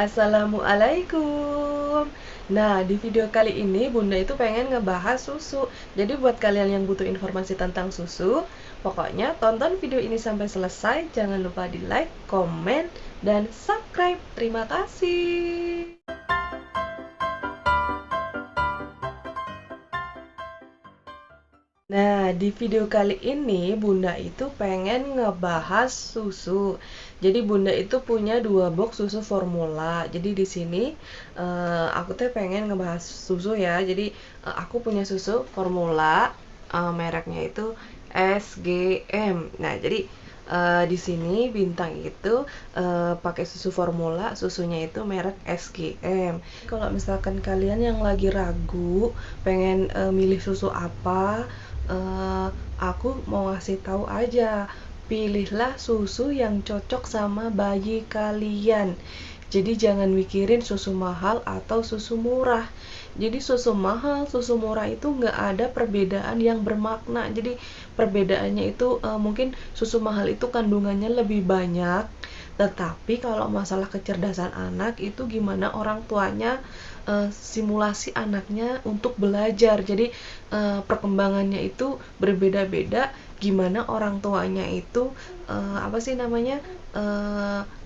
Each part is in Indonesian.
Assalamualaikum. Nah, di video kali ini Bunda itu pengen ngebahas susu. Jadi buat kalian yang butuh informasi tentang susu, pokoknya tonton video ini sampai selesai. Jangan lupa di like, komen, dan subscribe. Terima kasih. Nah, di video kali ini Bunda itu pengen ngebahas susu. Jadi Bunda itu punya 2 box susu formula. Jadi di sini aku tuh pengen ngebahas susu ya. Jadi aku punya susu formula, mereknya itu SGM. Nah, jadi di sini Bintang itu pakai susu formula, susunya itu merek SGM. Kalau misalkan kalian yang lagi ragu pengen milih susu apa, aku mau ngasih tahu aja, pilihlah susu yang cocok sama bayi kalian. Jadi jangan mikirin susu mahal atau susu murah. Jadi susu mahal, susu murah itu nggak ada perbedaan yang bermakna. Jadi perbedaannya itu mungkin susu mahal itu kandungannya lebih banyak. Tetapi kalau masalah kecerdasan anak itu gimana orang tuanya simulasi anaknya untuk belajar. Jadi perkembangannya itu berbeda-beda. Gimana orang tuanya itu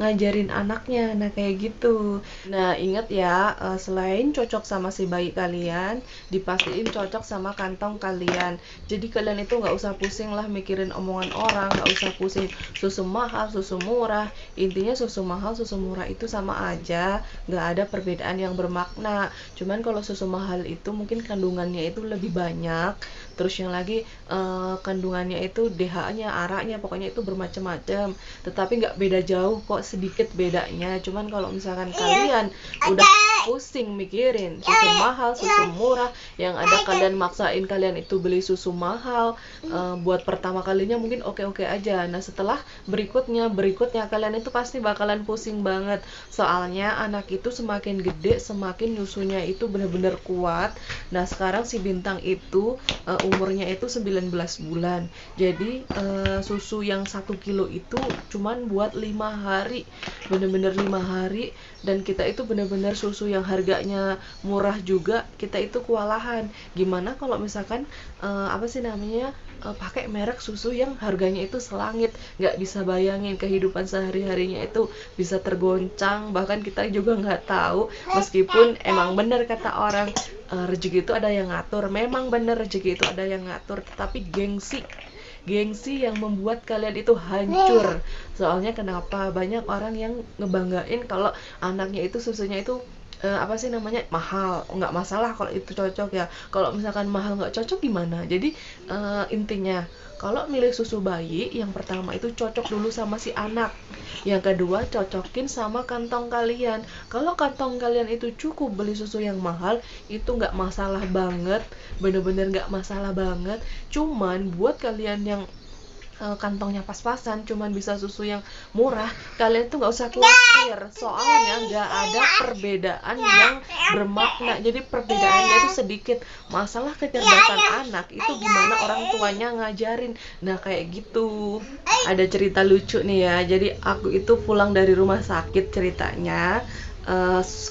ngajarin anaknya. Nah, kayak gitu. Nah, ingat ya, selain cocok sama si bayi kalian, dipastiin cocok sama kantong kalian. Jadi kalian itu nggak usah pusing lah mikirin omongan orang, nggak usah pusing susu mahal, susu murah. Intinya susu mahal, susu murah itu sama aja, nggak ada perbedaan yang bermakna. Cuman kalau susu mahal itu mungkin kandungannya itu lebih banyak. Terus yang lagi kandungannya itu DHA-nya, ARA-nya, pokoknya itu bermacam-macam. Tetapi nggak beda jauh kok, sedikit bedanya. Cuman kalau misalkan kalian udah pusing mikirin susu mahal, susu murah, yang ada kalian maksain kalian itu beli susu mahal, buat pertama kalinya mungkin oke-oke aja. Nah, setelah berikutnya kalian itu pasti bakalan pusing banget. Soalnya anak itu semakin gede, semakin nyusunya itu benar-benar kuat. Nah, sekarang si Bintang itu umurnya itu 19 bulan. Jadi susu yang 1 kilo itu cuman buat 5 hari. Bener-bener 5 hari. Dan kita itu bener-bener susu yang harganya murah juga, kita itu kewalahan. Gimana kalau misalkan pakai merek susu yang harganya itu selangit. Nggak bisa bayangin kehidupan sehari-harinya itu bisa tergoncang. Bahkan kita juga nggak tahu. Meskipun emang bener kata orang, rezeki itu ada yang ngatur. Memang bener rezeki itu ada yang ngatur, tapi gengsi yang membuat kalian itu hancur. Soalnya kenapa? Banyak orang yang ngebanggain kalau anaknya itu susunya itu mahal. Nggak masalah kalau itu cocok ya. Kalau misalkan mahal nggak cocok gimana? Jadi intinya kalau milih susu bayi, yang pertama itu cocok dulu sama si anak. Yang kedua, cocokin sama kantong kalian. Kalau kantong kalian itu cukup beli susu yang mahal, itu nggak masalah banget. Bener-bener nggak masalah banget. Cuman buat kalian yang kantongnya pas-pasan, cuman bisa susu yang murah, kalian tuh nggak usah khawatir. Soalnya nggak ada perbedaan yang bermakna. Jadi perbedaannya itu sedikit. Masalah kecerdasan anak itu gimana orang tuanya ngajarin. Nah, kayak gitu. Ada cerita lucu nih ya. Jadi aku itu pulang dari rumah sakit ceritanya.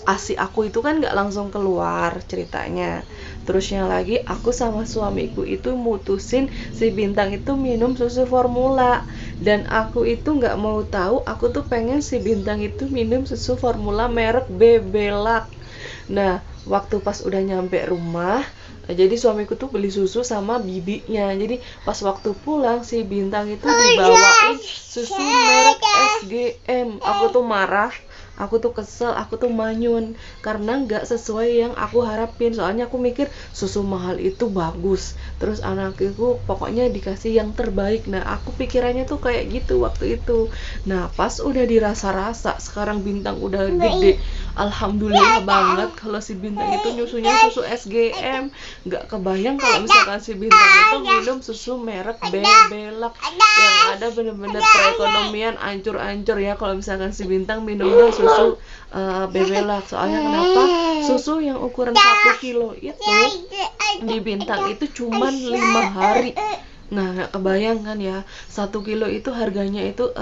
ASI aku itu kan nggak langsung keluar ceritanya. Terusnya lagi aku sama suamiku itu mutusin si Bintang itu minum susu formula. Dan aku itu nggak mau tahu, aku tuh pengen si Bintang itu minum susu formula merek Bebelac. Nah, waktu pas udah nyampe rumah, jadi suamiku tuh beli susu sama bibinya. Jadi pas waktu pulang si Bintang itu dibawain susu merek SGM. Aku tuh marah, aku tuh kesel, aku tuh manyun karena nggak sesuai yang aku harapin. Soalnya aku mikir susu mahal itu bagus, terus anakku pokoknya dikasih yang terbaik. Nah, aku pikirannya tuh kayak gitu waktu itu. Nah, pas udah dirasa-rasa, sekarang Bintang udah gede, alhamdulillah banget kalau si Bintang itu nyusunya susu SGM. Nggak kebayang kalau misalkan si Bintang itu minum susu merek Bebelac, yang ada bener-bener perekonomian ancur-ancur ya kalau misalkan si Bintang minumnya susu Bebelac. Soalnya kenapa? Susu yang ukuran 1 kilo itu di Bintang itu cuman 5 hari. Nah, nggak kebayang kan ya, 1 kilo itu harganya itu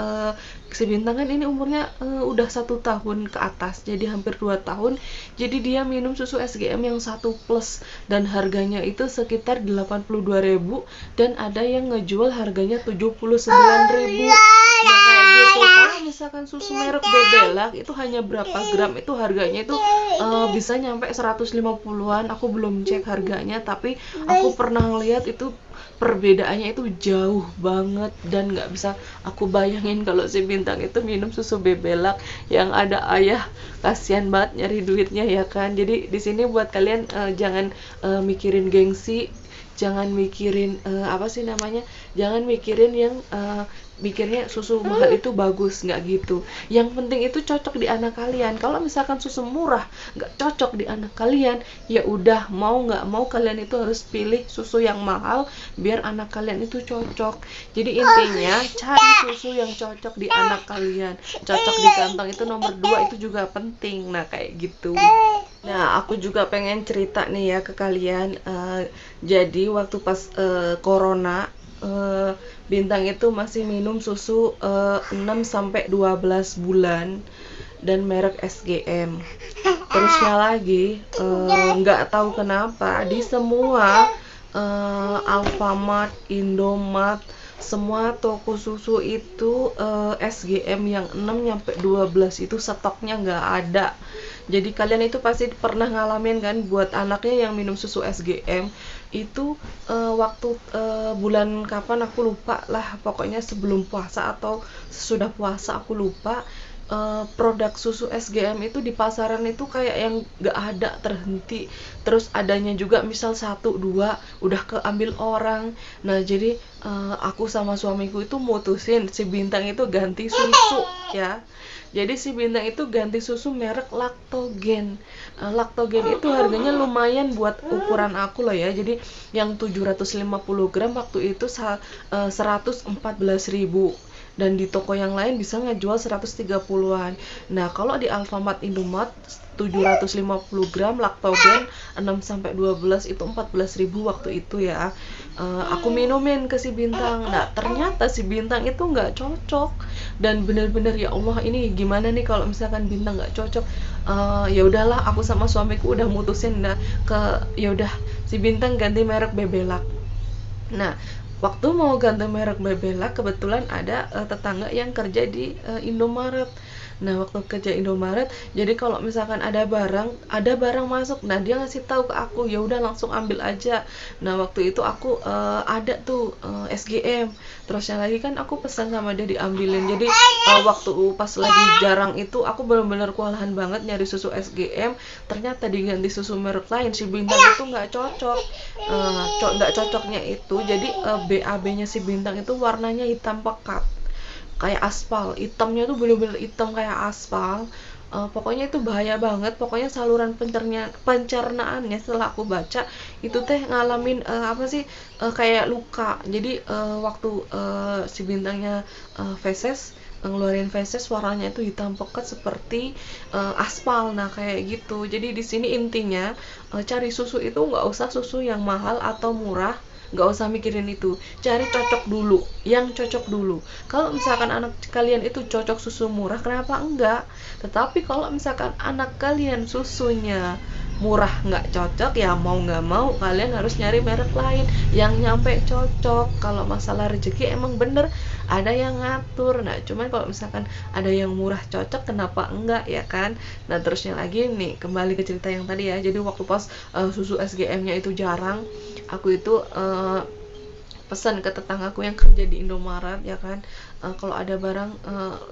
si Bintang kan ini umurnya udah 1 tahun ke atas, jadi hampir 2 tahun. Jadi dia minum susu SGM yang 1 plus dan harganya itu sekitar 82.000 dan ada yang ngejual harganya 79.000. Nah, kayak gitu. Kalau misalkan susu merek Bebelak itu hanya berapa gram itu harganya itu bisa nyampe 150-an. Aku belum cek harganya, tapi aku pernah ngeliat itu perbedaannya itu jauh banget dan nggak bisa aku bayangin kalau si Bintang itu minum susu Bebelak yang ada ayah. Kasihan banget nyari duitnya ya kan. Jadi di sini buat kalian jangan mikirin gengsi, jangan mikirin apa sih namanya, jangan mikirin yang mikirnya susu mahal itu bagus, nggak gitu. Yang penting itu cocok di anak kalian. Kalau misalkan susu murah nggak cocok di anak kalian, ya udah, mau nggak mau kalian itu harus pilih susu yang mahal biar anak kalian itu cocok. Jadi intinya cari susu yang cocok di anak kalian. Cocok di kantong itu nomor 2 itu juga penting. Nah, kayak gitu. Nah, aku juga pengen cerita nih ya ke kalian. Jadi waktu pas corona, Bintang itu masih minum susu 6 sampai 12 bulan dan merek SGM. Terusnya lagi, nggak tahu kenapa di semua Alfamart, Indomart, semua toko susu itu SGM yang 6 sampai 12 itu stoknya nggak ada. Jadi kalian itu pasti pernah ngalamin kan, buat anaknya yang minum susu SGM itu waktu bulan kapan aku lupa lah, pokoknya sebelum puasa atau sesudah puasa aku lupa. Produk susu SGM itu di pasaran itu kayak yang gak ada, terhenti. Terus adanya juga misal 1, 2 udah keambil orang. Nah, jadi aku sama suamiku itu mutusin si Bintang itu ganti susu ya. Jadi si Bintang itu ganti susu merek Lactogen. Lactogen itu harganya lumayan buat ukuran aku loh ya. Jadi yang 750 gram waktu itu 114.000 dan di toko yang lain bisa ngejual 130-an. Nah, kalau di Alfamart, Indomart 750 gram Lactogen 6 sampai 12 itu 14.000 waktu itu ya. Aku minumin ke si Bintang. Nah, ternyata si Bintang itu nggak cocok dan bener-bener ya Allah, ini gimana nih kalau misalkan Bintang nggak cocok. Ya udahlah, aku sama suamiku udah mutusin, nah ya udah si Bintang ganti merek Bebelak. Nah, waktu mau ganti merek Bebelak kebetulan ada tetangga yang kerja di Indomaret. Nah, waktu kerja Indomaret, jadi kalau misalkan ada barang masuk, nah dia ngasih tahu ke aku, ya udah langsung ambil aja. Nah, waktu itu aku ada tuh SGM. Terusnya lagi kan aku pesan sama dia diambilin. Jadi waktu pas lagi jarang itu aku benar-benar kewalahan banget nyari susu SGM. Ternyata diganti susu merek lain, si Bintang itu nggak cocok. Nggak cocoknya itu, jadi BAB-nya si Bintang itu warnanya hitam pekat kayak aspal, hitamnya tuh bener-bener hitam kayak aspal. Pokoknya itu bahaya banget. Pokoknya saluran pencernaannya setelah aku baca itu teh ngalamin apa sih, kayak luka. Jadi waktu si Bintangnya feses, ngeluarin feses, warnanya itu hitam pekat seperti aspal. Nah, kayak gitu. Jadi di sini intinya cari susu itu nggak usah susu yang mahal atau murah, nggak usah mikirin itu, cari cocok dulu, yang cocok dulu. Kalau misalkan anak kalian itu cocok susu murah, kenapa enggak? Tetapi kalau misalkan anak kalian susunya murah nggak cocok, ya mau nggak mau kalian harus nyari merek lain yang nyampe cocok. Kalau masalah rezeki emang bener ada yang ngatur. Nah, cuman kalau misalkan ada yang murah cocok, kenapa enggak ya kan? Nah, terusnya lagi nih, kembali ke cerita yang tadi ya. Jadi waktu pas susu SGM-nya itu jarang, aku itu pesan ke tetanggaku yang kerja di Indomaret ya kan. Kalau ada barang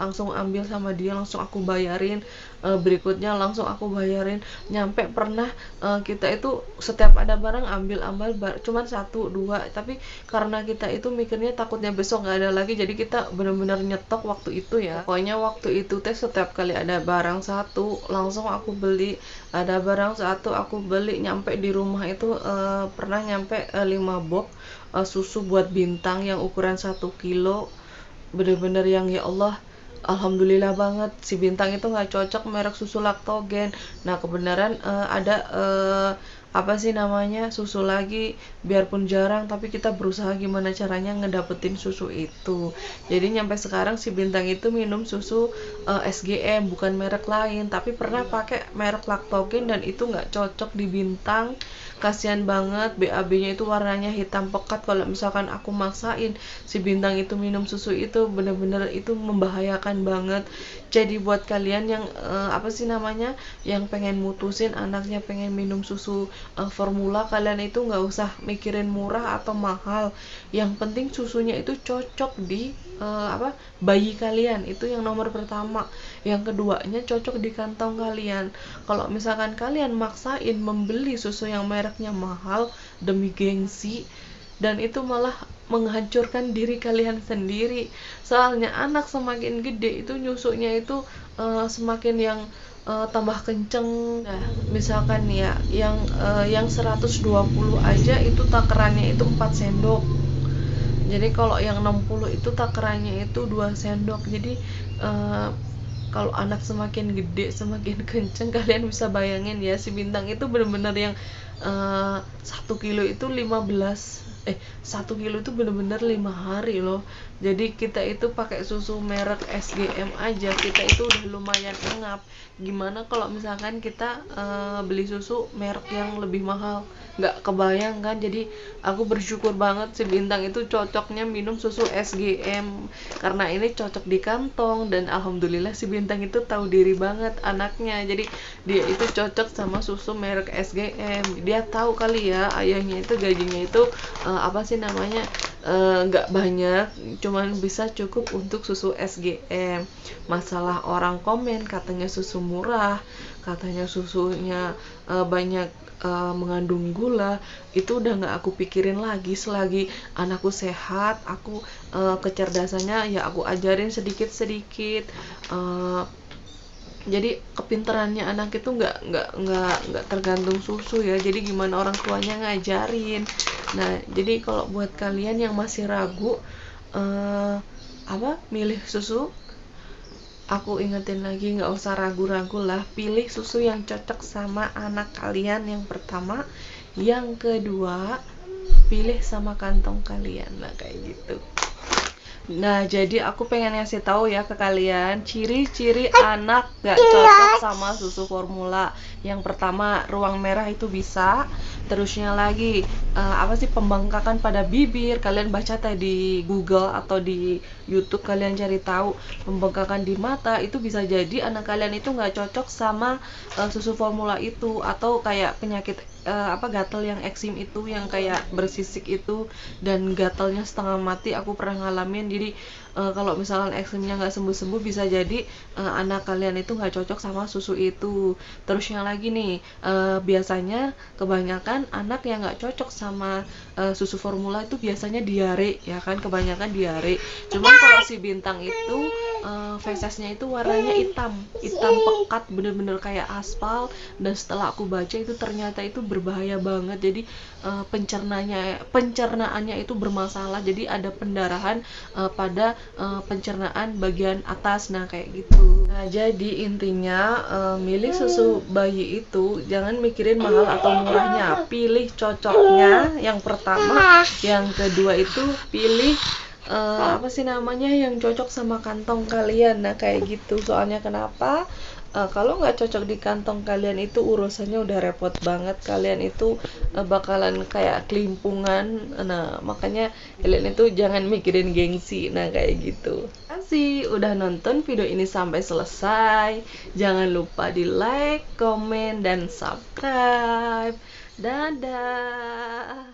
langsung ambil sama dia, langsung aku bayarin, berikutnya langsung aku bayarin. Nyampe pernah kita itu setiap ada barang ambil cuman 1, 2, tapi karena kita itu mikirnya takutnya besok nggak ada lagi, jadi kita benar-benar nyetok waktu itu ya. Pokoknya waktu itu teh setiap kali ada barang satu langsung aku beli, ada barang satu aku beli. Nyampe di rumah itu pernah nyampe 5 box susu buat Bintang yang ukuran 1 kilo. Bener-bener yang ya Allah, alhamdulillah banget si Bintang itu nggak cocok merek susu Lactogen. Nah, kebenaran ada apa sih namanya, susu lagi, biarpun jarang tapi kita berusaha gimana caranya ngedapetin susu itu. Jadi nyampe sekarang si Bintang itu minum susu SGM, bukan merek lain. Tapi pernah pakai merek Lactogen dan itu nggak cocok di Bintang. Kasihan banget, BAB-nya itu warnanya hitam pekat. Kalau misalkan aku maksain si Bintang itu minum susu itu, bener-bener itu membahayakan banget. Jadi buat kalian yang apa sih namanya, yang pengen mutusin anaknya pengen minum susu formula, kalian itu nggak usah mikirin murah atau mahal. Yang penting susunya itu cocok di apa, bayi kalian, itu yang nomor pertama. Yang keduanya cocok di kantong kalian. Kalau misalkan kalian maksain membeli susu yang mereknya mahal demi gengsi, dan itu malah menghancurkan diri kalian sendiri. Soalnya anak semakin gede itu nyusunya itu semakin yang tambah kenceng. Nah, misalkan ya yang 120 aja itu takarannya itu 4 sendok. Jadi kalau yang 60 itu takarannya itu 2 sendok. Jadi kalau anak semakin gede semakin kenceng, kalian bisa bayangin ya, si Bintang itu bener-bener yang 1 kilo itu 1 kilo itu bener-bener 5 hari loh. Jadi kita itu pakai susu merek SGM aja kita itu udah lumayan engap. Gimana kalau misalkan kita beli susu merek yang lebih mahal, nggak kebayang kan. Jadi aku bersyukur banget si Bintang itu cocoknya minum susu SGM karena ini cocok di kantong, dan alhamdulillah si Bintang itu tahu diri banget anaknya. Jadi dia itu cocok sama susu merek SGM. Dia tahu kali ya ayahnya itu gajinya itu apa sih namanya, nggak banyak, cuman bisa cukup untuk susu SGM. Masalah orang komen katanya susu murah, katanya susunya banyak mengandung gula, itu udah nggak aku pikirin lagi. Selagi anakku sehat, aku kecerdasannya ya aku ajarin sedikit-sedikit. Jadi kepintarannya anak itu nggak tergantung susu ya. Jadi gimana orang tuanya ngajarin. Nah, jadi kalau buat kalian yang masih ragu apa milih susu, aku ingetin lagi, nggak usah ragu-ragu lah, pilih susu yang cocok sama anak kalian yang pertama. Yang kedua, pilih sama kantong kalian. Nah, kayak gitu. Nah, jadi aku pengen ngasih tahu ya ke kalian ciri-ciri anak gak cocok sama susu formula. Yang pertama, ruang merah itu bisa. Terusnya lagi apa sih, pembengkakan pada bibir. Kalian baca tadi di Google atau di YouTube, kalian cari tahu pembengkakan di mata. Itu bisa jadi anak kalian itu nggak cocok sama susu formula itu. Atau kayak penyakit apa, gatal yang eksim itu, yang kayak bersisik itu dan gatalnya setengah mati, aku pernah ngalamin. Jadi kalau misalkan eksimnya nggak sembuh-sembuh, bisa jadi anak kalian itu nggak cocok sama susu itu. Terusnya lagi nih, biasanya kebanyakan anak yang nggak cocok sama susu formula itu biasanya diare, ya kan, kebanyakan diare. Cuman kalau si Bintang itu fesesnya itu warnanya hitam pekat, bener-bener kayak aspal. Dan setelah aku baca itu ternyata itu berbahaya banget. Jadi pencernaannya itu bermasalah. Jadi ada pendarahan pada pencernaan bagian atas. Nah, kayak gitu. Nah, jadi intinya milih susu bayi itu jangan mikirin mahal atau murahnya, pilih cocoknya yang pertama. Yang kedua itu pilih apa sih namanya, yang cocok sama kantong kalian. Nah, kayak gitu. Soalnya kenapa? Kalau nggak cocok di kantong kalian itu urusannya udah repot banget. Kalian itu bakalan kayak kelimpungan. Nah, makanya kalian itu jangan mikirin gengsi. Nah, kayak gitu. Terima kasih udah nonton video ini sampai selesai. Jangan lupa di like, komen, dan subscribe. Dadah.